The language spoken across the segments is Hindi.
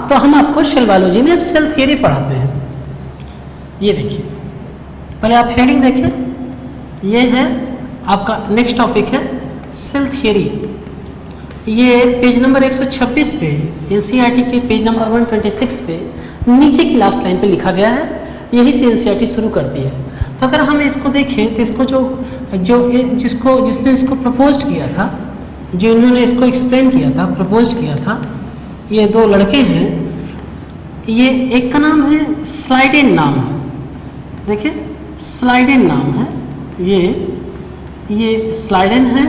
तो हम आपको सेल बायोलॉजी में अब सेल थियरी पढ़ाते हैं। ये देखिए, पहले आप हेडिंग देखिए, ये है आपका नेक्स्ट टॉपिक है सेल थियरी। ये पेज नंबर 126 पे, एनसीईआरटी के पेज नंबर 126 पे नीचे की लास्ट लाइन पे लिखा गया है। यही से एनसीईआरटी शुरू करती है। तो अगर हम इसको देखें तो इसको जिसने इसको प्रपोज किया था, जो इन्होंने इसको एक्सप्लेन किया था, प्रपोज किया था, ये दो लड़के हैं। ये एक का नाम है स्लाइडेन नाम है, देखिए स्लाइडेन नाम है, ये स्लाइडेन है,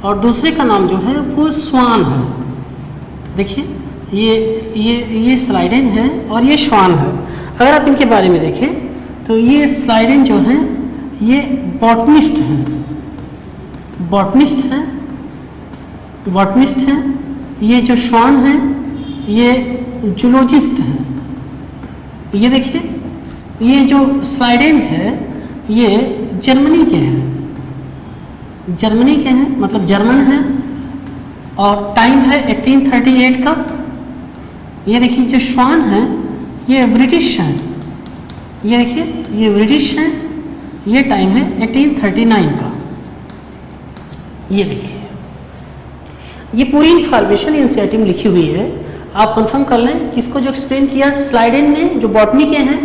और दूसरे का नाम जो है वो स्वान है। देखिए ये स्लाइडेन है और ये स्वान है। अगर आप इनके बारे में देखें तो ये स्लाइडेन जो है ये बॉटनिस्ट हैं, ये जो स्वान है ये जूलॉजिस्ट हैं। ये देखिए, ये जो स्लाइडेन है ये जर्मनी के हैं, मतलब जर्मन है, और टाइम है 1838 का। ये देखिए जो स्वान है ये ब्रिटिश हैं, ये देखिए ये ब्रिटिश हैं, ये टाइम है 1839 का। ये देखिए, ये पूरी इंफॉर्मेशन एनसीईआरटी में लिखी हुई है। आप कंफर्म कर लें कि इसको जो एक्सप्लेन किया स्लाइडेन ने, जो बॉटनी के हैं,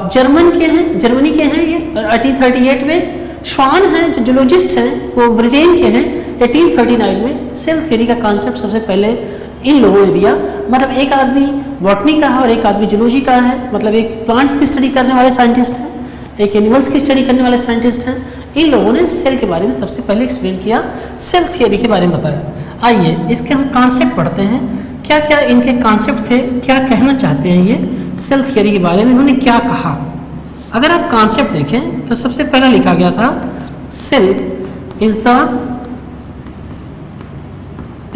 जर्मनी के हैं, ये 1838 में। स्वान हैं जो जूलॉजिस्ट हैं वो ब्रिटेन के हैं। 1839 में सेल थियरी का कॉन्सेप्ट सबसे पहले इन लोगों ने दिया। मतलब एक आदमी बॉटनी का है और एक आदमी जूलॉजी का है, मतलब एक प्लांट्स की स्टडी करने वाले साइंटिस्ट हैं, एक एनिमल्स की स्टडी करने वाले साइंटिस्ट हैं। इन लोगों ने सेल के बारे में सबसे पहले एक्सप्लेन किया, सेल थियरी के बारे में बताया। आइए इसके हम कॉन्सेप्ट पढ़ते हैं, क्या क्या इनके कॉन्सेप्ट थे, क्या कहना चाहते हैं ये सेल थियरी के बारे में, इन्होंने क्या कहा। अगर आप कॉन्सेप्ट देखें तो सबसे पहला लिखा गया था cell is the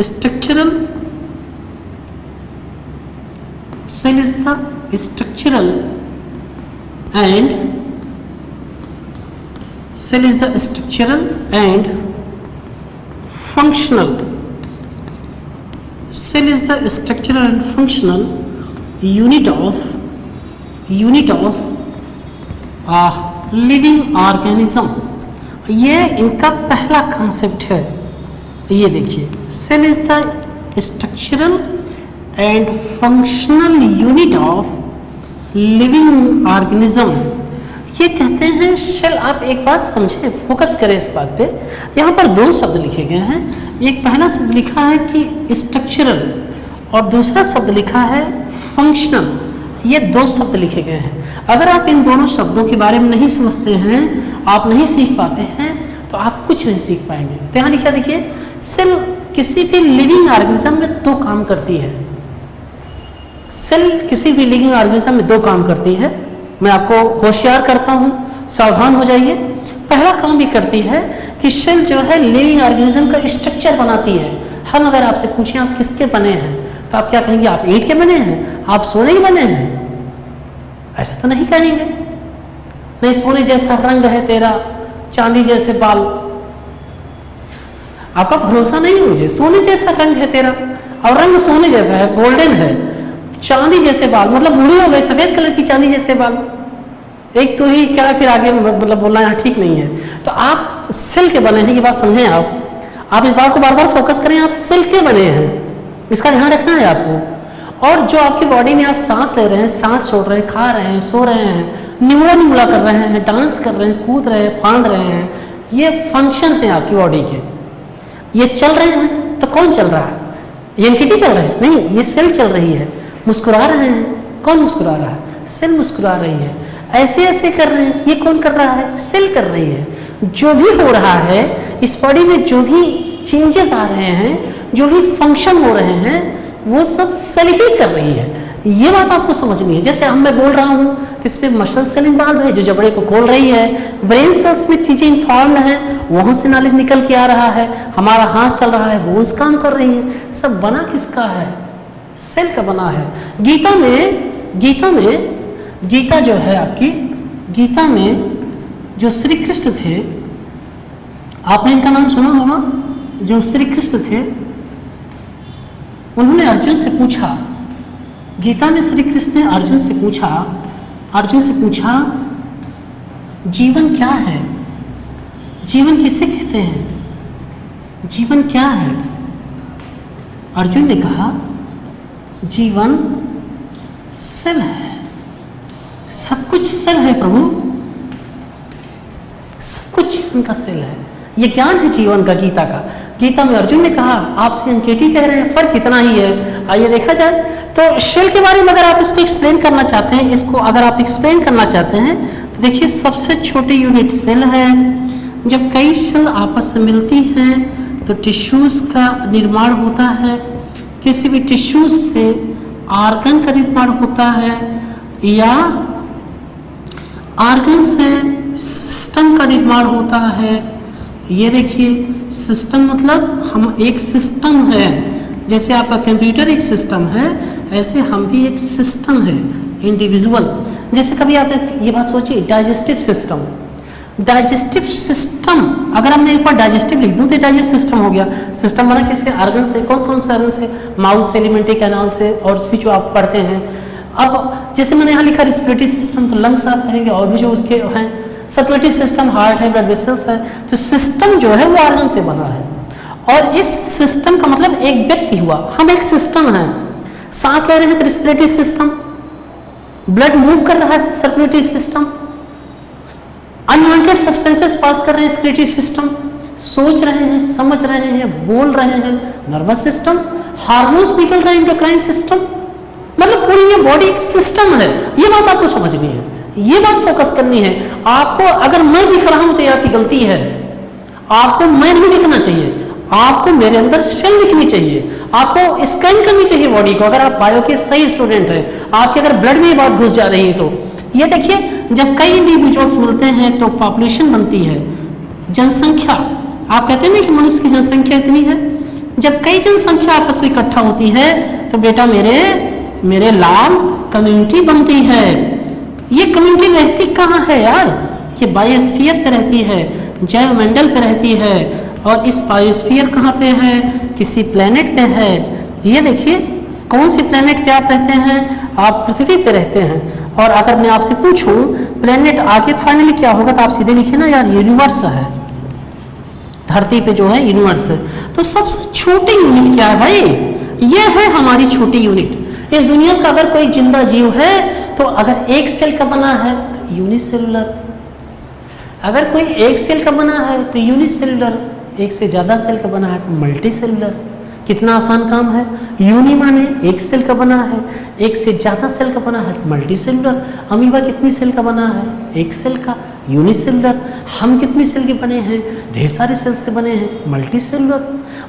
structural and functional unit of living organism. ये इनका पहला कॉन्सेप्ट है। ये देखिए, cell is the structural and functional unit of living organism. ये कहते हैं सेल, आप एक बात समझें, फोकस करें इस बात पे। यहाँ पर दो शब्द लिखे गए हैं, एक पहला शब्द लिखा है कि स्ट्रक्चरल और दूसरा शब्द लिखा है फंक्शनल। ये दो शब्द लिखे गए हैं। अगर आप इन दोनों शब्दों के बारे में नहीं समझते हैं, आप नहीं सीख पाते हैं, तो आप कुछ नहीं सीख पाएंगे। तो यहाँ लिखा देखिए, सेल किसी भी लिविंग ऑर्गेनिज्म में दो काम करती है। सेल किसी भी लिविंग ऑर्गेनिज्म में दो काम करती है। मैं आपको होशियार करता हूँ, सावधान हो जाइए। पहला काम ये करती है कि सेल जो है लिविंग ऑर्गेनिज्म का स्ट्रक्चर बनाती है। हम अगर आपसे पूछें आप किसके बने हैं, तो आप क्या कहेंगे? आप ईंट के बने हैं, आप सोने के बने हैं? ऐसा तो नहीं कहेंगे। नहीं, सोने जैसा रंग है तेरा, चांदी जैसे बाल। आपका भरोसा नहीं मुझे, सोने जैसा रंग है तेरा और रंग सोने जैसा है, गोल्डन है, चांदी जैसे बाल, मतलब बूढ़े हो गए, सफेद कलर की चांदी जैसे बाल। एक तो ही क्या, फिर आगे मतलब बोलना यहाँ ठीक नहीं है। तो आप सेल के बने हैं, ये बात समझें। आप इस बात को बार बार फोकस करें, आप सेल के बने हैं, इसका ध्यान रखना है आपको। और जो आपकी बॉडी में आप सांस ले रहे हैं, सांस छोड़ रहे हैं, खा रहे हैं, सो रहे हैं, निमुड़ा कर रहे हैं, डांस कर रहे हैं, कूद रहे हैं, फांद रहे हैं, ये फंक्शन है आपकी बॉडी के। ये चल रहे हैं तो कौन चल रहा है? ये एंटिटी चल रहा है? नहीं, ये सेल चल रही है। मुस्कुरा रहे हैं, कौन मुस्कुरा रहा है? सेल मुस्कुरा रही है। ऐसे ऐसे कर रहे हैं, ये कौन कर रहा है? सेल कर रही है। जो भी हो रहा है इस बॉडी में, जो भी चेंजेस आ रहे हैं, जो भी फंक्शन हो रहे हैं, वो सब सेल ही कर रही है। ये बात आपको समझनी है। जैसे मैं बोल रहा हूँ तो इसमें मसल सेल इन्वॉल्व है जो जबड़े को खोल रही है, ब्रेन सेल्स में चीजें इन्फॉर्म्ड हैं, वहां से नॉलेज निकल के आ रहा है, हमारा हाथ चल रहा है, वो उस काम कर रही है। सब बना किसका है? सेल का बना है। गीता जो है आपकी, गीता में जो श्री कृष्ण थे, आपने इनका नाम सुना होगा, जो श्री कृष्ण थे, उन्होंने अर्जुन से पूछा गीता में श्री कृष्ण ने अर्जुन से पूछा जीवन क्या है, जीवन किसे कहते हैं, जीवन क्या है? अर्जुन ने कहा जीवन सेल है, सब कुछ सेल है प्रभु, सब कुछ जीवन का सेल है। ये ज्ञान है जीवन का गीता का। गीता में अर्जुन ने कहा, आपसे हम केटी कह रहे हैं, फर्क इतना ही है। आइए देखा जाए तो सेल के बारे में अगर आप इसको एक्सप्लेन करना चाहते हैं, इसको अगर आप एक्सप्लेन करना चाहते हैं तो देखिए सबसे छोटी यूनिट सेल है। जब कई सेल आपस में मिलती हैं तो टिश्यूज का निर्माण होता है, किसी भी टिश्यूज से आर्गन का निर्माण होता है या आर्गन से सिस्टम का निर्माण होता है। ये देखिए सिस्टम मतलब हम एक सिस्टम है, जैसे आपका कंप्यूटर एक सिस्टम है, ऐसे हम भी एक सिस्टम है इंडिविजुअल। जैसे कभी आपने ये बात सोची डाइजेस्टिव सिस्टम, डाइजेस्टिव सिस्टम अगर हमने एक बार डाइजेस्टिव लिख दूं तो डाइजेस्ट सिस्टम हो गया। सिस्टम बना किससे? आर्गन से। कौन कौन से आर्गन से? माउथ से, एलिमेंट्री कैनाल से, और भी जो आप पढ़ते हैं। अब जैसे मैंने यहाँ लिखा रिस्पिरेटरी सिस्टम, तो लंग्स आप कहेंगे, और भी जो उसके हैं सर्कुलेटरी सिस्टम, हार्ट है, ब्लड वेसल्स है। तो सिस्टम जो है वो आर्गन से बना है, और इस सिस्टम का मतलब एक व्यक्ति हुआ। हम एक सिस्टम है, सांस ले रहे हैं तो रिस्पिरेटरी सिस्टम, ब्लड मूव कर रहा है सर्कुलेटरी सिस्टम, अनवांटेड सब्सटेंसेस पास कर रहे हैं एक्सक्रीटरी सिस्टम, सोच रहे हैं, समझ रहे हैं, बोल रहे हैं नर्वस सिस्टम, हार्मोन्स निकल रहे हैं एंडोक्राइन सिस्टम। मतलब पूरी ये बॉडी एक सिस्टम है। ये बात आपको समझनी है, ये बात फोकस करनी है आपको। अगर मैं दिख रहा हूं तो ये आपकी गलती है, आपको मैं नहीं दिखना चाहिए, आपको मेरे अंदर सेल दिखनी चाहिए, आपको स्कैन करनी चाहिए बॉडी को। अगर आप बायो के सही स्टूडेंट हैं, आपके अगर ब्लड में ये बात घुस जा रही है तो ये देखिए जब कई इंडिविजुअल्स मिलते हैं तो पॉपुलेशन बनती है, जनसंख्या। आप कहते हैं ना कि मनुष्य की जनसंख्या इतनी है, जब कई जनसंख्या आपस में इकट्ठा होती है तो बेटा मेरे लाल कम्युनिटी बनती है। ये कम्युनिटी रहती कहाँ है यार? ये बायोस्फीयर पे रहती है, जैवमंडल पे रहती है, और इस बायोस्फीयर कहाँ पे है? किसी प्लेनेट पे है। ये देखिए कौन सी प्लेनेट पे आप रहते हैं? आप पृथ्वी पे रहते हैं। और अगर मैं आपसे पूछूं प्लेनेट आगे फाइनली क्या होगा तो आप सीधे लिखिए ना यार यूनिवर्स है, धरती पे जो है यूनिवर्स है। तो सबसे छोटी यूनिट क्या है भाई? ये है हमारी छोटी यूनिट। इस दुनिया का अगर कोई जिंदा जीव है तो अगर एक सेल का बना है तो यूनिसेलुलर, अगर कोई एक सेल का बना है तो यूनिसेलुलर, एक से ज्यादा सेल का बना है तो मल्टी सेलुलर। कितना आसान काम है। यूनि माने एक सेल का बना है, एक से ज्यादा सेल का बना है मल्टी सेलुलर। अमीबा कितनी सेल का बना है? एक सेल का, यूनिसेलुलर। हम कितनी सेल के बने हैं? ढेर सारे सेल्स के बने हैं, मल्टी सेलुलर।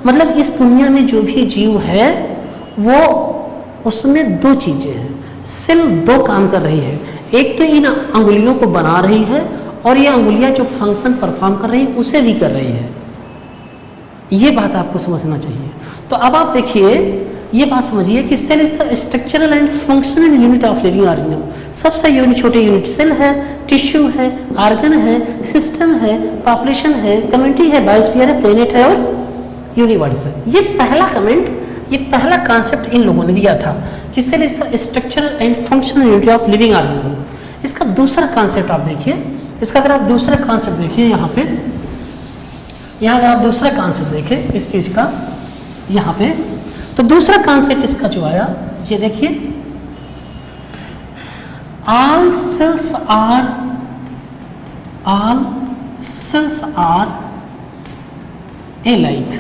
मतलब इस दुनिया में जो भी जीव है वो उसमें दो चीजें हैं, सेल दो काम कर रही है। एक तो इन अंगुलियों को बना रही है और ये अंगुलियां जो फंक्शन परफॉर्म कर रही है उसे भी कर रही है। ये बात आपको समझना चाहिए। तो अब आप देखिए ये बात समझिए कि cell is the structural and functional unit of living organism. सबसे यूनिट छोटे यूनिट सेल है, टिश्यू है, आर्गन है, सिस्टम है, पॉपुलेशन है, कम्युनिटी है, बायोस्फीयर है, प्लेनेट है और यूनिवर्स है। ये पहला कमेंट, ये पहला कॉन्सेप्ट इन लोगों ने दिया था कि cell is the structural and functional unit of living organism. इसका दूसरा कॉन्सेप्ट आप देखिए, इसका अगर आप दूसरा कॉन्सेप्ट देखिए यहाँ पे, यहाँ अगर आप दूसरा कॉन्सेप्ट देखें इस चीज का यहाँ पे, तो दूसरा कॉन्सेप्ट इसका जो आया ये देखिए, all cells are alike।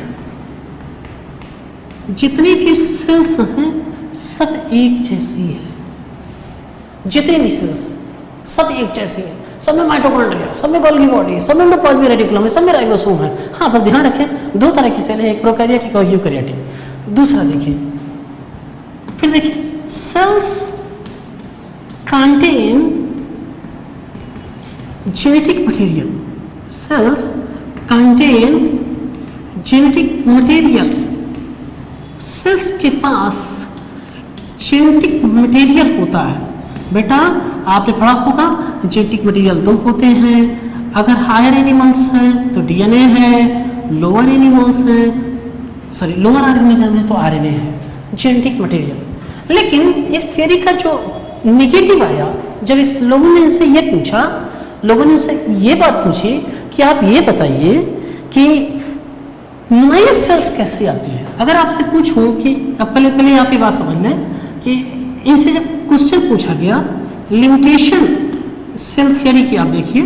जितनी भी सेल्स हैं सब एक जैसी है, जितनी भी सेल्स हैं सब एक जैसी है। सब में माइटोकॉन्ड्रिया, सब में गोल्गी बॉडी है, सब में एंडोप्लाज्मिक रेटिकुलम है, सब में राइबोसोम है। हाँ बस ध्यान रखें दो तरह की सेल है, एक प्रोकैरियोटिक और यूकैरियोटिक। दूसरा देखिए, फिर देखिए cells contain genetic material, cells contain genetic material. Cells के पास जेनेटिक मटेरियल होता है। बेटा आपने पढ़ा होगा जेनेटिक मटेरियल दो होते हैं, अगर हायर एनिमल्स हैं तो डीएनए है, लोअर एनिमल्स हैं, सॉरी लोअर ऑर्गेनिज्म है तो आरएनए है, जेनेटिक मटेरियल। लेकिन इस थियरी का जो निगेटिव आया, जब इस लोगों ने इनसे ये पूछा, लोगों ने उनसे ये बात पूछी कि आप ये बताइए कि नई सेल्स कैसे आती है। अगर आपसे पूछूं कि अब पहले यहाँ पे बात समझ लें कि इनसे जब क्वेश्चन पूछा गया लिमिटेशन सेल थियरी की, आप देखिए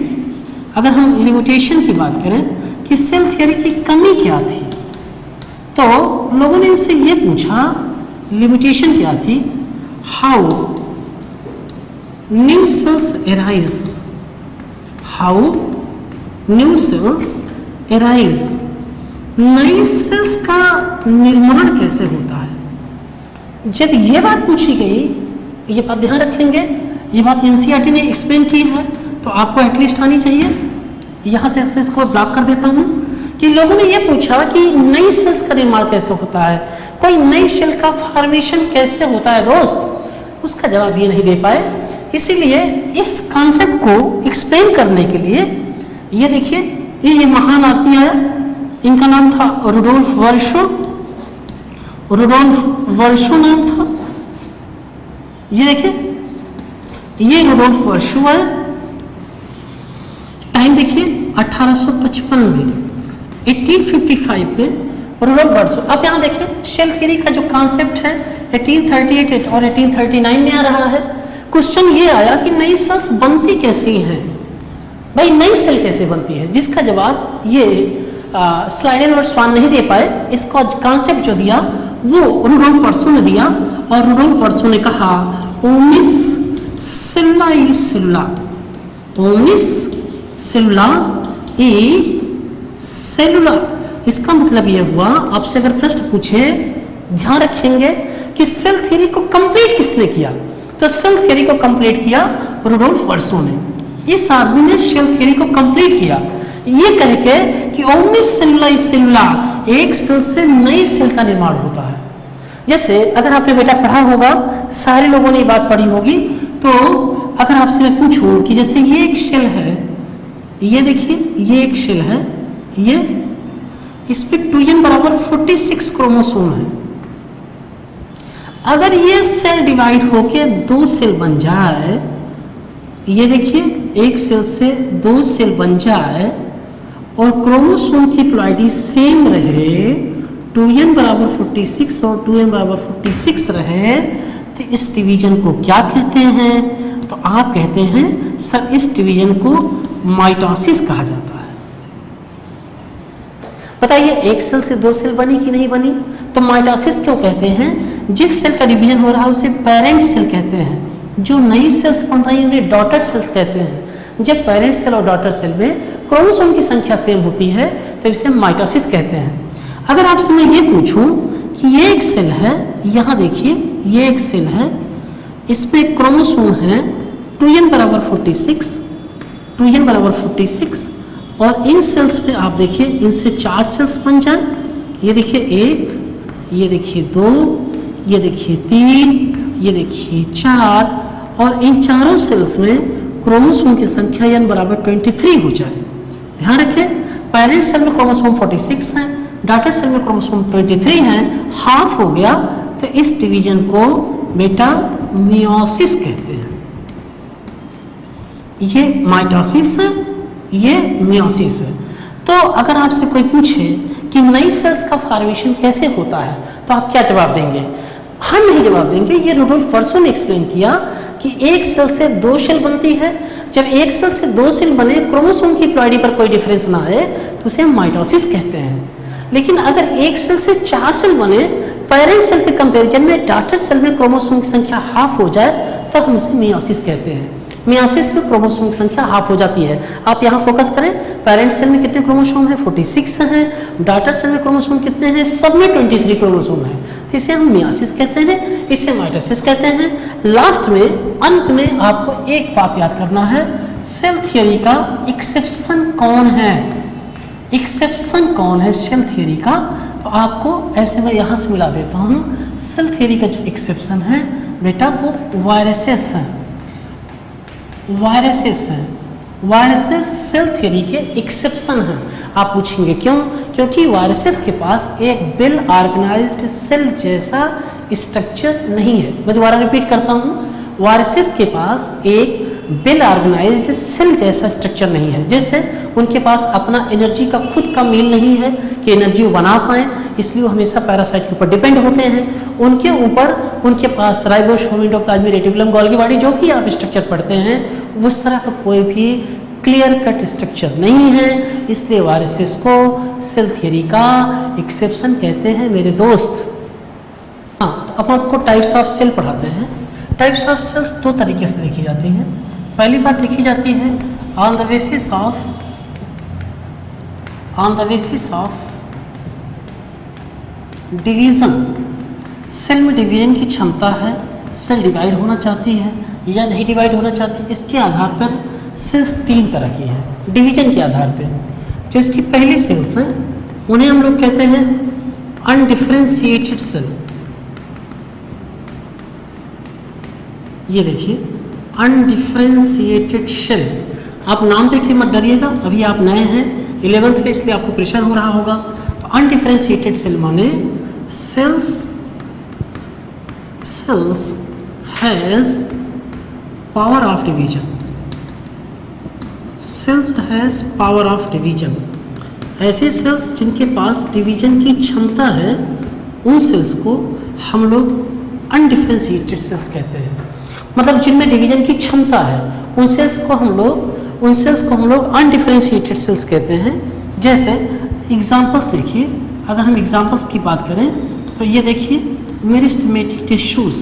अगर हम लिमिटेशन की बात करें कि सेल थियरी की कमी क्या थी, तो लोगों ने इनसे ये पूछा लिमिटेशन क्या थी, how new sales arise, how new sales arise, नई सेल्स का निर्माण कैसे होता है। जब ये बात पूछी गई, ये बात ध्यान रखेंगे, ये बात एनसीईआरटी ने एक्सप्लेन की है तो आपको एटलीस्ट आनी चाहिए। यहाँ से इसको ब्लॉक कर देता हूँ कि लोगों ने ये पूछा कि नई सेल्स का निर्माण कैसे होता है, कोई नई सेल का फॉर्मेशन कैसे होता है दोस्त, उसका जवाब ये नहीं दे पाए। इसीलिए इस कॉन्सेप्ट को एक्सप्लेन करने के लिए ये देखिए, ये महान आदमी आया, इनका नाम था रुडोल्फ वर्शो, रुडोल्फ वर्शो नाम था। ये देखिए ये रुडोल्फ वर्शो है, टाइम देखिए 1855 में, 1855 में रुडोल्फ वर्शो। अब यहाँ देखिए सेल थ्योरी का जो कॉन्सेप्ट है 1838 और 1839 में आ रहा है। क्वेश्चन ये आया कि नई सेल्स बनती कैसी हैं, भाई नई सेल कैसे बनती है, जिसका जवाब ये स्लाइडेन और स्वान नहीं दे पाए। इसका कॉन्सेप्ट जो दिया वो रुडोल्फ वर्शो ने दिया, और रुडोल्फ वर्शो ने कहा ओमिस सेल्युला ई सेल्युला, ओमिस सेल्युला ई सेल्युला। इसका मतलब यह हुआ, आपसे अगर प्रश्न पूछे ध्यान रखेंगे कि सेल थ्योरी को कंप्लीट किसने किया, तो सेल थ्योरी को कंप्लीट किया रुडोल्फ वर्शो ने। इस आदमी ने सेल थ्योरी को कंप्लीट किया ये कह के कि ओमिस सेल्युला ई सेल्युला, एक सेल से नई सेल का निर्माण होता है। जैसे अगर आपने बेटा पढ़ा होगा, सारे लोगों ने ये बात पढ़ी होगी, तो अगर आपसे मैं पूछूं कि जैसे ये एक सेल है, ये देखिए ये एक सेल है, ये इस पे 2n बराबर 46 क्रोमोसोम है। अगर ये सेल डिवाइड होके दो सेल बन जाए, ये देखिए एक सेल से दो सेल बन जाए और क्रोमोसोम की प्लॉइडी सेम रहे, 2n बराबर 46 और 2n बराबर 46 रहे, तो इस डिवीजन को क्या कहते हैं, तो आप कहते हैं सर इस डिवीजन को माइटोसिस कहा जाता है। बताइए एक सेल से दो सेल बनी कि नहीं बनी, तो माइटोसिस क्यों कहते हैं, जिस सेल का डिवीजन हो रहा है उसे पेरेंट सेल कहते हैं, जो नई सेल्स बन रही है उन्हें डॉटर सेल्स कहते हैं। जब पेरेंट सेल और डॉटर सेल में क्रोमोसोम की संख्या सेम होती है तो इसे माइटोसिस कहते हैं। अगर आपसे मैं ये पूछूं कि ये एक सेल है, यहाँ देखिए ये एक सेल है, इसमें क्रोमोसोम है 2n बराबर 46, 2n बराबर 46, और इन सेल्स पे आप देखिए इनसे 4 सेल्स बन जाए, ये देखिए 1, ये देखिए 2, ये देखिए 3, ये देखिए 4, और इन चारों सेल्स में क्रोमोसोम की संख्या n बराबर 23 हो जाए। ध्यान रखें पेरेंट सेल में क्रोमोसोम 46 है, डॉटर सेल में क्रोमोसोम 23 है, हाफ हो गया, तो इस डिवीजन को बेटा मियोसिस कहते हैं। ये माइटोसिस है, ये मियोसिस है। तो अगर आपसे कोई पूछे कि नई सेल्स का फॉर्मेशन कैसे होता है, तो आप क्या जवाब देंगे, हम नहीं जवाब देंगे, ये रुडोल्फ वर्शो ने एक्सप्लेन किया कि एक सेल से दो सेल बनती है। जब एक सेल से दो सेल बने, क्रोमोसोम की प्लॉइडी पर कोई डिफरेंस ना आए, तो उसे हम माइटोसिस कहते हैं। लेकिन अगर एक सेल से 4 सेल बने, पेरेंट सेल के कंपैरिजन में डॉटर सेल में क्रोमोसोम की संख्या हाफ हो जाए, तो हम उसे मियोसिस कहते हैं। मियोसिस में क्रोमोसोम की संख्या हाफ हो जाती है। आप यहाँ फोकस करें, पेरेंट सेल में कितने क्रोमोसोम है, 46 हैं, डॉटर सेल में क्रोमोसोम कितने हैं, सब में 23 क्रोमोसोम है, तो इसे हम मियोसिस कहते हैं, इसे माइटोसिस कहते हैं। लास्ट में अंत में आपको एक बात याद करना है, सेल थियरी का एक्सेप्शन कौन है, एक्सेप्शन कौन है सेल थियरी का, तो आपको ऐसे मैं यहाँ से मिला देता हूँ। सेल थियरी का जो एक्सेप्शन है बेटा वो वायरसेस हैं, वायरसेस हैं, वायरसेस सेल थ्योरी के एक्सेप्शन हैं। आप पूछेंगे क्यों, क्योंकि वायरसेस के पास एक वेल ऑर्गेनाइज्ड सेल जैसा स्ट्रक्चर नहीं है। मैं दोबारा रिपीट करता हूँ, वायरसेस के पास एक वेल ऑर्गेनाइज्ड सेल जैसा स्ट्रक्चर नहीं है, जैसे उनके पास अपना एनर्जी का खुद का मील नहीं है कि एनर्जी वो बना पाए, इसलिए वो हमेशा पैरासाइट के ऊपर डिपेंड होते हैं। उनके ऊपर उनके पास ribosome, endoplasmic reticulum, Golgi body, जो भी आप स्ट्रक्चर पढ़ते हैं, उस तरह का कोई भी क्लियर कट स्ट्रक्चर नहीं है, इसलिए वायरसेस को सेल थियरी का एक्सेप्शन कहते हैं मेरे दोस्त। हाँ, तो अब आपको टाइप्स ऑफ सेल पढ़ाते हैं। टाइप्स ऑफ सेल्स दो तरीके से देखी जाती हैं। पहली बात देखी जाती है on the basis of division. सेल में डिवीजन की क्षमता है, सेल डिवाइड होना चाहती है या नहीं डिवाइड होना चाहती, इसके आधार पर सेल्स तीन तरह की है डिवीजन के आधार पर। जो इसकी पहली सेल्स हैं उन्हें हम लोग कहते हैं अनडिफरेंशिएटेड सेल। ये देखिए अनडिफरेंशिएटेड सेल, आप नाम देख के मत डरिएगा, अभी आप नए हैं 11th में, इसलिए आपको प्रेशर हो रहा होगा। तो अनडिफरेंशिएटेड सेल माने cells has power of division. Cells has power of division, ऐसे सेल्स जिनके पास डिवीजन की क्षमता है, उन सेल्स को हम लोग अनडिफरेंशिएटेड सेल्स कहते हैं। मतलब जिनमें डिवीजन की क्षमता है, उन सेल्स को हम लोग अनडिफरेंशिएटेड सेल्स कहते हैं। जैसे एग्जांपल्स देखिए, अगर हम एग्जांपल्स की बात करें तो ये देखिए मेरिस्टेमेटिक टिश्यूज़।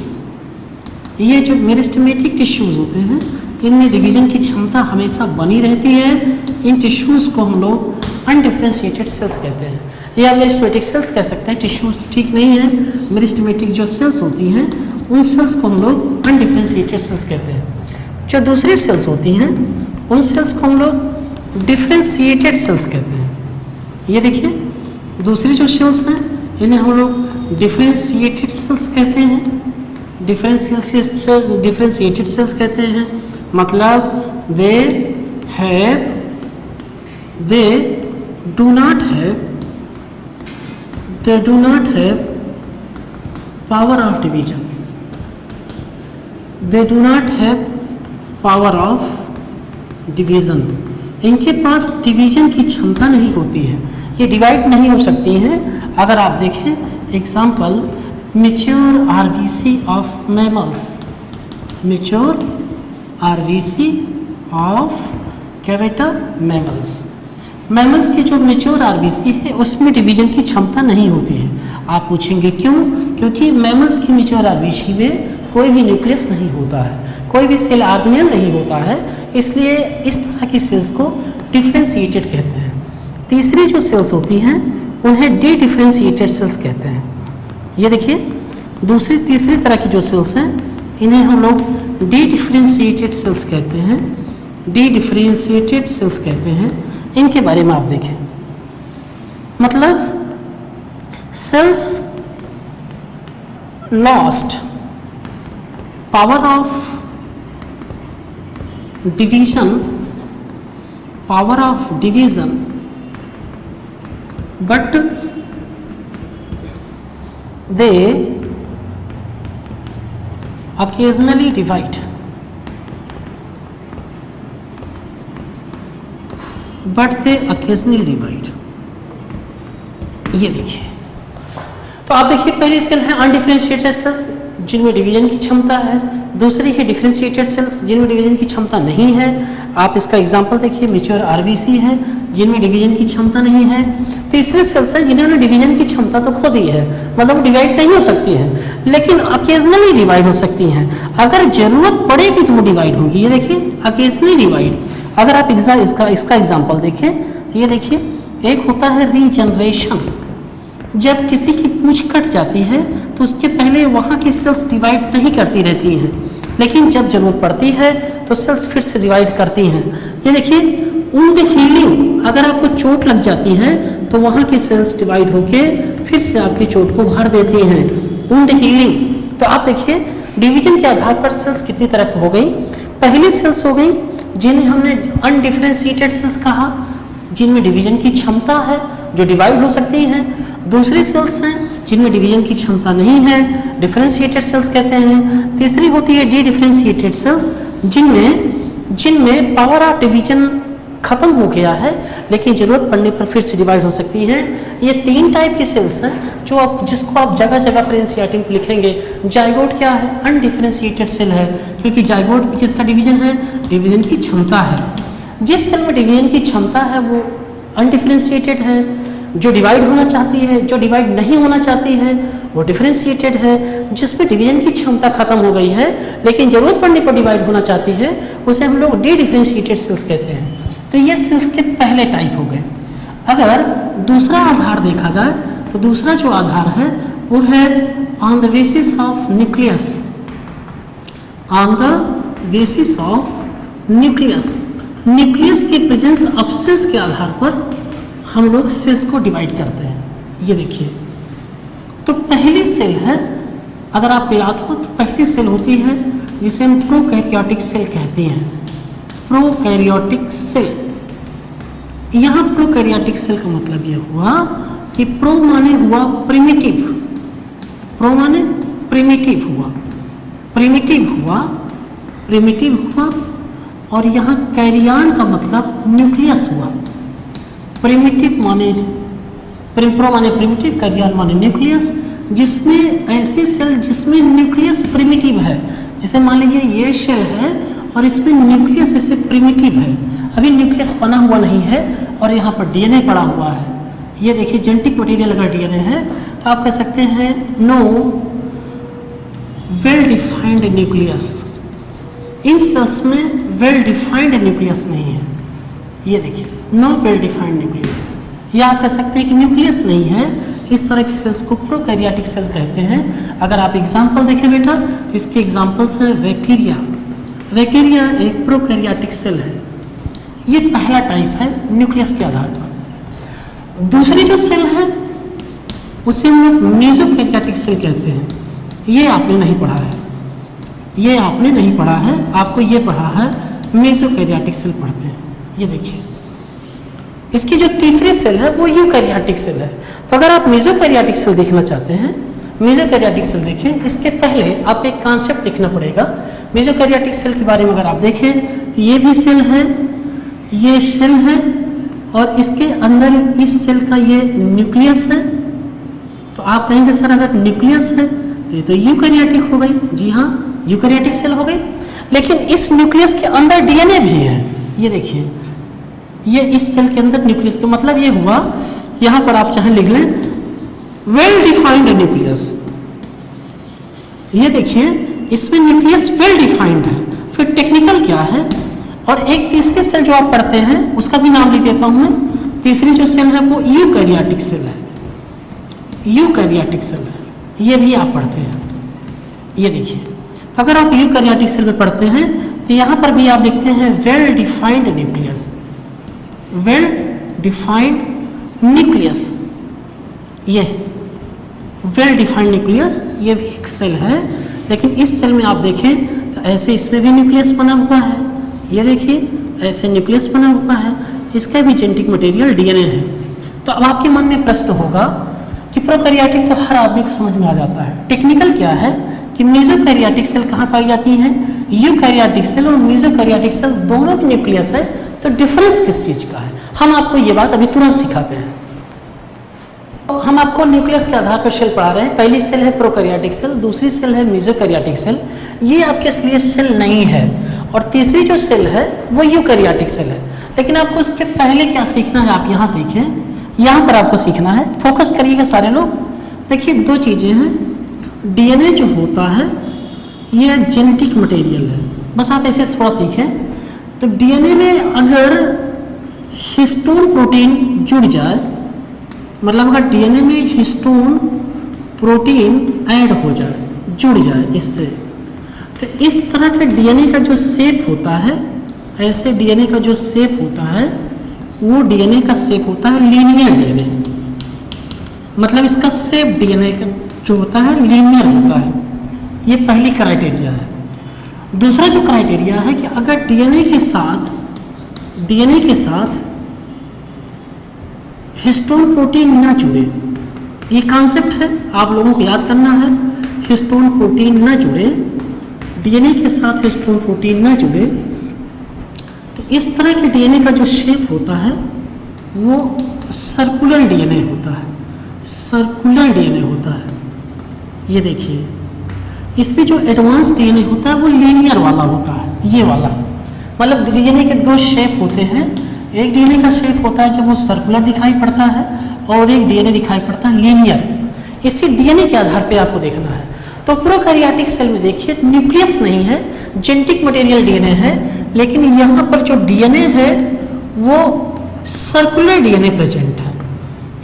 ये जो मेरिस्टेमेटिक टिश्यूज़ होते हैं, इनमें डिवीजन की क्षमता हमेशा बनी रहती है। इन टिश्यूज़ को हम लोग अनडिफरेंशिएटेड सेल्स कहते हैं, या मेरिस्टेमेटिक सेल्स कह सकते हैं। टिश्यूज़ ठीक नहीं है, मेरिस्टेमेटिक जो सेल्स होती हैं, उन सेल्स को हम लोग अनडिफरेंशिएटेड सेल्स कहते हैं। जो दूसरी सेल्स होती हैं, उन सेल्स को हम लोग डिफरेंशिएटेड सेल्स कहते हैं। ये देखिए दूसरी जो सेल्स हैं, इन्हें हम लोग डिफरेंशिएटेड सेल्स कहते हैं। डिफरेंशिएटेड सेल्स कहते हैं, मतलब they do not have power of division. They do not have power of division. इनके पास डिवीजन की क्षमता नहीं होती है, ये डिवाइड नहीं हो सकती हैं। अगर आप देखें example, mature RBC of mammals, mature RBC of कैवेटा मैमल्स। मैमल्स की जो मैच्योर आरबीसी है, उसमें डिवीजन की क्षमता नहीं होती है। आप पूछेंगे क्यों? क्योंकि मैमल्स की मैच्योर आरबीसी में कोई भी न्यूक्लियस नहीं होता है, कोई भी सेल ऑर्गेनेल नहीं होता है, इसलिए इस तरह की सेल्स को डिफरेंशिएटेड कहते हैं। तीसरी जो सेल्स होती हैं उन्हें डी डिफरेंशिएटेड सेल्स कहते हैं। ये देखिए तीसरी तरह की जो सेल्स हैं, इन्हें हम लोग डी डिफरेंशिएटेड सेल्स कहते हैं। डी डिफरेंशिएटेड सेल्स कहते हैं। इनके बारे में आप देखें, मतलब cells lost power of division but they occasionally divide. ये देखिए, तो आप देखिए पहली सेल है अनडिफरेंशिएटेड सेल्स जिनमें डिवीजन की क्षमता है, दूसरी है डिफरेंशिएटेड सेल्स जिनमें डिवीजन की क्षमता नहीं है। आप इसका एग्जांपल देखिए, मैच्योर आरबीसी है जिनमें डिवीजन की क्षमता नहीं है। तीसरी सेल्स है जिन्होंने डिवीजन की क्षमता तो खो दी है, मतलब डिवाइड नहीं हो सकती है, लेकिन ऑकेजनली डिवाइड हो सकती हैं। अगर जरूरत पड़ेगी तो वो डिवाइड होगी। ये देखिए ऑकेजनली डिवाइड। अगर आप इसका एग्जाम्पल देखें तो ये देखिए, एक होता है रीजनरेशन। जब किसी की पूंछ कट जाती है तो उसके पहले वहाँ की सेल्स डिवाइड नहीं करती रहती हैं, लेकिन जब जरूरत पड़ती है तो सेल्स फिर से डिवाइड करती हैं। ये देखिए वुंड हीलिंग, अगर आपको चोट लग जाती है तो वहाँ की सेल्स डिवाइड होके फिर से आपकी चोट को भर देती हैं। Wound healing. तो आप देखिए डिवीजन के आधार पर सेल्स कितनी तरह की हो गई। पहली सेल्स हो गई जिन्हें हमने अनडिफरेंशिएटेड सेल्स कहा, जिनमें डिवीजन की क्षमता है, जो डिवाइड हो सकती हैं। दूसरी सेल्स हैं जिनमें डिवीजन की क्षमता नहीं है, डिफरेंशिएटेड सेल्स कहते हैं। तीसरी होती है डी डिफरेंशिएटेड सेल्स, जिनमें पावर ऑफ डिवीजन खत्म हो गया है लेकिन जरूरत पड़ने पर फिर से डिवाइड हो सकती है। ये 3 टाइप की सेल्स हैं जिसको आप जगह जगह पर एनसीईआरटी में लिखेंगे। जाइगोट क्या है? अनडिफरेंशिएटेड सेल है, क्योंकि जाइगोट में किसका डिवीजन है? डिवीजन की क्षमता है। जिस सेल में डिवीजन की क्षमता है वो अनडिफरेंशिएटेड है, जो डिवाइड होना चाहती है, जो डिवाइड नहीं होना चाहती है वो डिफरेंशिएटेड है। जिसमें डिवीजन की क्षमता खत्म हो गई है लेकिन जरूरत पड़ने पर डिवाइड होना चाहती है उसे हम लोग डी डिफरेंशिएटेड सेल्स कहते हैं। तो ये सेल्स के पहले टाइप हो गए। अगर दूसरा आधार देखा जाए तो दूसरा जो आधार है वो है on the basis of nucleus. On the basis of nucleus के प्रेजेंस अब्सेंस के आधार पर हम लोग सेल्स को डिवाइड करते हैं। ये देखिए, तो पहली सेल है, अगर आपको याद हो तो पहली सेल होती है जिसे हम प्रोकैरियोटिक सेल कहते हैं। प्रोकैरियोटिक सेल, यहाँ प्रोकैरियोटिक सेल का मतलब ये हुआ कि प्रो माने हुआ प्रिमिटिव, प्रो माने प्रिमिटिव हुआ और यहाँ कैरियन का मतलब न्यूक्लियस हुआ। प्रिमिटिव माने प्रो माने प्रिमिटिव, कैरियन माने न्यूक्लियस, जिसमें ऐसी सेल जिसमें न्यूक्लियस प्रिमिटिव है। जैसे मान लीजिए ये सेल है और इसमें न्यूक्लियस ऐसे प्रिमिटिव है, अभी न्यूक्लियस बना हुआ नहीं है और यहाँ पर डीएनए पड़ा हुआ है। ये देखिए जेनेटिक मटेरियल अगर डीएनए है तो आप कह सकते हैं नो वेल डिफाइंड न्यूक्लियस। इन सेल्स में वेल डिफाइंड न्यूक्लियस नहीं है। ये देखिए नो वेल डिफाइंड न्यूक्लियस, या आप कह सकते हैं कि न्यूक्लियस नहीं है। इस तरह की सेल्स को प्रोकैरियोटिक सेल कहते हैं। अगर आप एग्जाम्पल देखें बेटा तो इसके एग्जाम्पल्स हैं बैक्टीरिया। बैक्टीरिया एक प्रोकैरियोटिक सेल है। ये पहला टाइप है न्यूक्लियस के आधार पर। दूसरी जो सेल है उसे हम लोग मेसोकैरियोटिक सेल कहते हैं। ये आपने नहीं पढ़ा है, आपको ये पढ़ा है मेसोकैरियोटिक सेल पढ़ते हैं। ये देखिए इसकी जो तीसरी सेल है वो यूकैरियोटिक सेल है। तो अगर आप मेसोकैरियोटिक सेल देखना चाहते हैं, मेसोकैरियोटिक सेल देखें, इसके पहले आप एक कॉन्सेप्ट देखना पड़ेगा। मेसोकैरियोटिक सेल के बारे में अगर आप देखें तो ये भी सेल है, ये सेल है और इसके अंदर इस सेल का ये न्यूक्लियस है। तो आप कहेंगे सर अगर न्यूक्लियस है तो ये तो यूकैरियोटिक हो गई। जी हाँ, यूकैरियोटिक सेल हो गई, लेकिन इस न्यूक्लियस के अंदर डीएनए भी है। ये देखिए, ये इस सेल के अंदर न्यूक्लियस का मतलब ये हुआ, यहाँ पर आप चाहे लिख लें वेल डिफाइंड न्यूक्लियस। ये देखिए इसमें न्यूक्लियस वेल डिफाइंड है। फिर टेक्निकल क्या है, और एक तीसरी सेल जो आप पढ़ते हैं उसका भी नाम लिख देता हूँ मैं। तीसरी जो सेल है वो यूकैरियोटिक सेल है। यूकैरियोटिक सेल है, ये भी आप पढ़ते हैं। ये देखिए, तो अगर आप यूकैरियोटिक सेल में पढ़ते हैं तो यहाँ पर भी आप लिखते हैं well defined nucleus. Well defined nucleus, ये वेल डिफाइंड न्यूक्लियस, ये भी एक सेल है। लेकिन इस सेल में आप देखें तो ऐसे इसमें भी न्यूक्लियस बना हुआ है। ये देखिए ऐसे न्यूक्लियस बना हुआ है, इसका भी जेनेटिक मटेरियल डीएनए है। तो अब आपके मन में प्रश्न होगा कि प्रोकैरियोटिक तो हर आदमी को समझ में आ जाता है, टेक्निकल क्या है कि मेसोकैरियोटिक सेल कहाँ पाई जाती हैं? यूकैरियोटिक सेल और मेसोकैरियोटिक सेल दोनों में न्यूक्लियस है। तो डिफरेंस किस चीज का है, हम आपको ये बात अभी तुरंत सिखाते हैं। तो हम आपको न्यूक्लियस के आधार पर सेल पढ़ा रहे हैं। पहली सेल है प्रोकैरियोटिक सेल, दूसरी सेल है मेसोकैरियोटिक सेल। ये आपके लिए सेल नहीं है। और तीसरी जो सेल है वो यूकैरियोटिक सेल है। लेकिन आपको उसके पहले क्या सीखना है, आप यहाँ सीखें, यहाँ पर आपको सीखना है। फोकस करिएगा सारे लोग। देखिए दो चीजें हैं, डीएनए जो होता है ये जेनेटिक मटेरियल है, बस आप ऐसे थोड़ा सीखें। तो डीएनए में अगर हिस्टोन प्रोटीन जुड़ जाए, मतलब अगर डीएनए में हिस्टोन प्रोटीन ऐड हो जाए, जुड़ जाए इससे, तो इस तरह का डीएनए का जो शेप होता है, ऐसे डीएनए का जो शेप होता है वो डीएनए का शेप होता है लीनियर डीएनए। मतलब इसका शेप डीएनए का जो होता है लीनियर होता है। ये पहली क्राइटेरिया है। दूसरा जो क्राइटेरिया है कि अगर डीएनए के साथ हिस्टोन प्रोटीन ना जुड़े, ये कॉन्सेप्ट है, आप लोगों को याद करना है। हिस्टोन प्रोटीन न जुड़े, डीएनए के साथ हिस्टोन प्रोटीन न जुड़े, तो इस तरह के डीएनए का जो शेप होता है वो सर्कुलर डीएनए होता है, सर्कुलर डीएनए होता है। ये देखिए, इसमें जो एडवांस डीएनए होता है वो लीनियर वाला होता है, ये वाला। मतलब डीएनए के दो शेप होते हैं, एक डीएनए का शेप होता है जब वो सर्कुलर दिखाई पड़ता है और एक डीएनए दिखाई पड़ता है लीनियर। इसी डीएनए के आधार पे आपको देखना है। तो प्रोकैरियोटिक सेल में देखिए न्यूक्लियस नहीं है, जेनेटिक मटेरियल डीएनए है, लेकिन यहाँ पर जो डीएनए है वो सर्कुलर डीएनए प्रेजेंट है।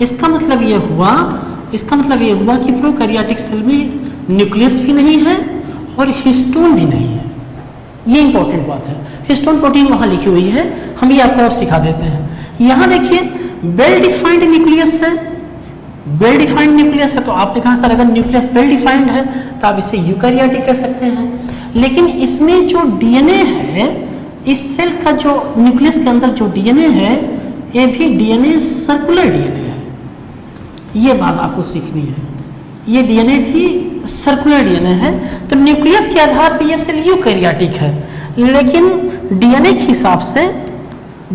इसका मतलब ये हुआ कि प्रोकैरियोटिक सेल में न्यूक्लियस भी नहीं है और हिस्टोन भी नहीं है। ये इंपॉर्टेंट बात है। हिस्टोन प्रोटीन वहां लिखी हुई है, हम ये आपको और सिखा देते हैं। यहाँ देखिए वेल डिफाइंड न्यूक्लियस है, वेल डिफाइंड न्यूक्लियस है। तो आपने कहा सर अगर न्यूक्लियस वेल डिफाइंड है तो आप इसे यूकैरियोटिक कह सकते हैं। लेकिन इसमें जो डीएनए है, इस सेल का जो न्यूक्लियस के अंदर जो डीएनए है, ये भी डीएनए सर्कुलर डीएनए है। ये बात आपको सीखनी है, ये डीएनए भी सर्कुलर डीएनए है। तो न्यूक्लियस के आधार पर यह सेल यूकैरियोटिक है, लेकिन डीएनए के हिसाब से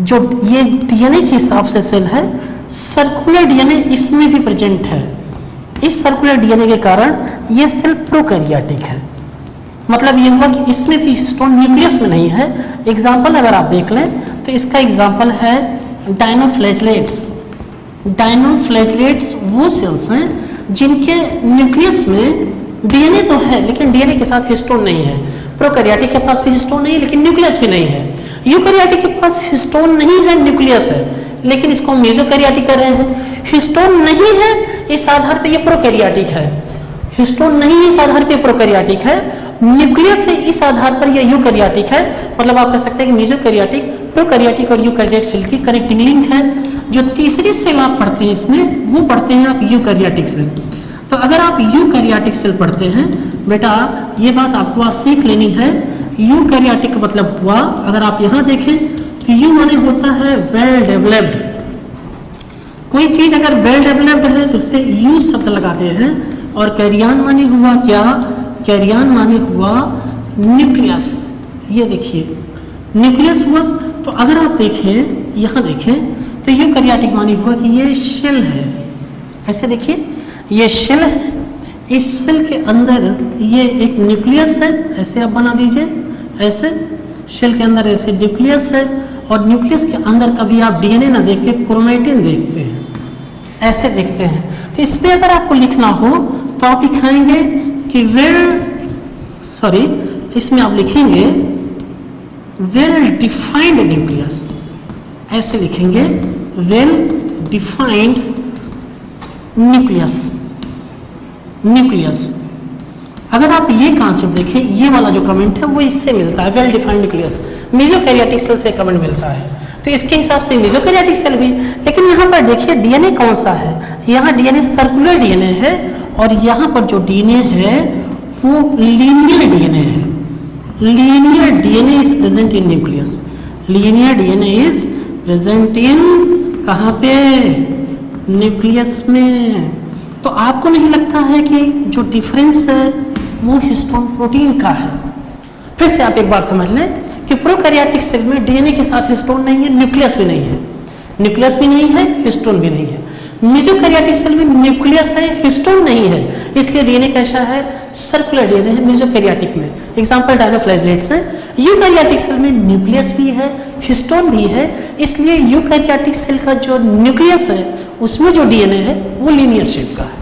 जो ये डीएनए के हिसाब से सेल है, सर्कुलर डीएनए इसमें भी प्रेजेंट है। इस सर्कुलर डीएनए के कारण ये सेल प्रोकैरियोटिक है। मतलब ये हुआ कि इसमें भी हिस्टोन न्यूक्लियस में नहीं है। एग्जाम्पल अगर आप देख लें तो इसका एग्जाम्पल है डायनोफ्लैजेलेट्स। डायनोफ्लैजेलेट्स वो सेल्स हैं जिनके न्यूक्लियस में डीएनए तो है लेकिन डीएनए के साथ हिस्टोन नहीं है। प्रोकैरियोटिक के पास भी हिस्टोन नहीं है लेकिन न्यूक्लियस भी नहीं है। यूकैरियोटिक के पास हिस्टोन नहीं है, न्यूक्लियस है, लेकिन इसको मेसोकैरियोटिक कर रहे हैं। हिस्टोन नहीं है, इस आधार पे ये प्रोकैरियोटिक है। हिस्टोन नहीं है, इस आधार पे प्रोकैरियोटिक है। न्यूक्लियस है, इस आधार पर ये यूकैरियोटिक है। मतलब आप कह सकते हैं कि मेसोकैरियोटिक, प्रोकैरियोटिक और यूकैरियोटिक सेल की कनेक्टिंग लिंक है। जो तीसरी सेल आप पढ़ते हैं इसमें, वो पढ़ते हैं आप यूकैरियोटिक सेल। तो अगर आप यूकैरियोटिक सेल पढ़ते हैं बेटा, ये बात आपको आज सीख लेनी है। यूकैरियोटिक का मतलब हुआ, अगर आप यहाँ देखें तो यू माने होता है वेल डेवलप्ड। कोई चीज अगर वेल डेवलप्ड है तो उससे यू शब्द लगाते हैं। और कैरियन माने हुआ क्या? कैरियन माने हुआ न्यूक्लियस। ये देखिए न्यूक्लियस हुआ। तो अगर आप देखें, यहाँ देखें तो यूकैरियोटिक माने हुआ कि ये शेल है। ऐसे देखिए ये शेल है, इस सेल के अंदर ये एक न्यूक्लियस है। ऐसे आप बना दीजिए, ऐसे शेल के अंदर ऐसे न्यूक्लियस है और न्यूक्लियस के अंदर कभी आप डीएनए ना देख के क्रोमैटिन देखते हैं, ऐसे देखते हैं। तो इसमें अगर आपको लिखना हो तो आप लिखाएंगे कि इसमें आप लिखेंगे वेल डिफाइंड न्यूक्लियस। ऐसे लिखेंगे वेल डिफाइंड न्यूक्लियस। अगर आप ये कॉन्सेप्ट देखें, ये वाला जो कमेंट है वो इससे मिलता है, वेल डिफाइंड न्यूक्लियस। मेसोकैरियोटिक सेल से कमेंट मिलता है, तो इसके हिसाब से मेसोकैरियोटिक सेल भी। लेकिन यहाँ पर देखिए डीएनए कौन सा है? यहाँ डीएनए सर्कुलर डीएनए है और यहाँ पर जो डीएनए है वो लीनियर डीएनए है। Linear DNA is present in nucleus. Linear DNA is present in कहाँ पे? न्यूक्लियस में। तो आपको नहीं लगता है कि जो डिफरेंस है वो हिस्टोन प्रोटीन का है? फिर से आप एक बार समझ लें कि प्रोकैरियोटिक सेल में डीएनए के साथ हिस्टोन नहीं है, न्यूक्लियस भी नहीं है। न्यूक्लियस भी नहीं है, हिस्टोन भी नहीं है। मेसोकैरियोटिक सेल में न्यूक्लियस है, हिस्टोन नहीं है, इसलिए डीएनए कैसा है? सर्कुलर डीएनए है मेसोकैरियोटिक में। एग्जांपल डायनोफ्लैजेलेट्स है। यूकैरियोटिक सेल में न्यूक्लियस भी है, हिस्टोन भी है, इसलिए यूकैरियोटिक सेल का जो न्यूक्लियस है उसमें जो डीएनए है वो लीनियर शेप का है।